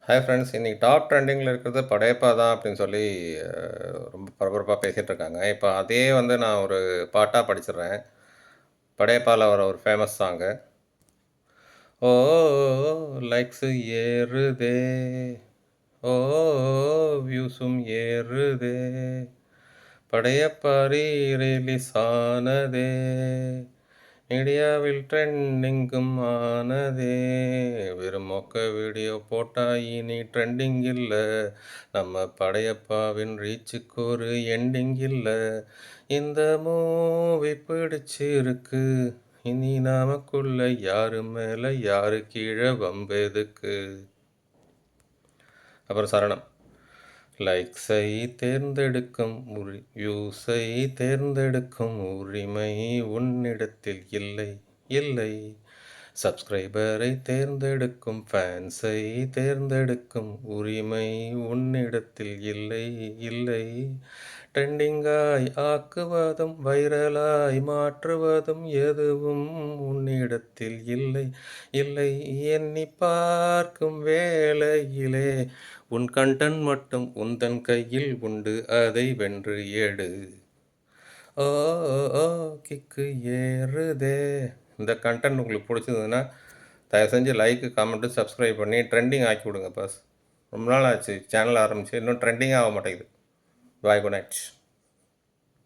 Hi friends. இன்னைக்கு top ட்ரெண்டிங்கில இருக்கிறது படையப்பா தான் அப்படின்னு சொல்லி ரொம்ப பரபரப்பா பேசிட்டு இருக்காங்க. இப்ப அதே வந்து நான் ஒரு பாட்டா படிச்சிடுறேன். படையப்பால வர ஒரு ஃபேமஸ் சாங்கு. ஓ லைக்ஸ் ஏறுதே, ஓ வியூஸும் ஏறுதே, படையப்பா ரிலீஸ் ஆனதே, மீடியாவில் ட்ரெண்டிங்கும் ஆனதே, வெறும் மொக்க வீடியோ போட்டா இனி ட்ரெண்டிங் இல்ல, நம்ம படையப்பாவின் ரீச்சுக்கு ஒரு எண்டிங் இல்ல, இந்த மூவி பிடிச்சிருக்கு, இனி நமக்குள்ள யாரு மேல யாரு கீழே வம்பெதுக்கு. அப்புறம் சரணம். லைக்ஸை தேர்ந்தெடுக்கும் வியூஸை தேர்ந்தெடுக்கும் உரிமை உன்னிடத்தில் இல்லை இல்லை. சப்ஸ்கிரைபரை தேர்ந்தெடுக்கும் ஃபேன்ஸை தேர்ந்தெடுக்கும் உரிமை உன்னிடத்தில் இல்லை இல்லை. ட்ரெண்டிங்காய் ஆக்குவதும் வைரலாய் மாற்றுவதும் எதுவும் உன்னிடத்தில் இல்லை இல்லை. எண்ணி பார்க்கும் வேளையிலே உன் கண்டன் மட்டும் உந்தன் கையில் உண்டு, அதை வென்று எடு. ஓ ஓ கிக்கு ஏறுதே. இந்த கண்டென்ட் உங்களுக்கு பிடிச்சதுன்னா தயவு செஞ்சு லைக்கு கமெண்ட்டு சப்ஸ்கிரைப் பண்ணி ட்ரெண்டிங் ஆக்கி விடுங்க பாஸ். ரொம்ப நாள் ஆச்சு சேனல் ஆரம்பிச்சு, இன்னும் ட்ரெண்டிங் ஆக மாட்டேங்குது. பாய், குட் நைட்.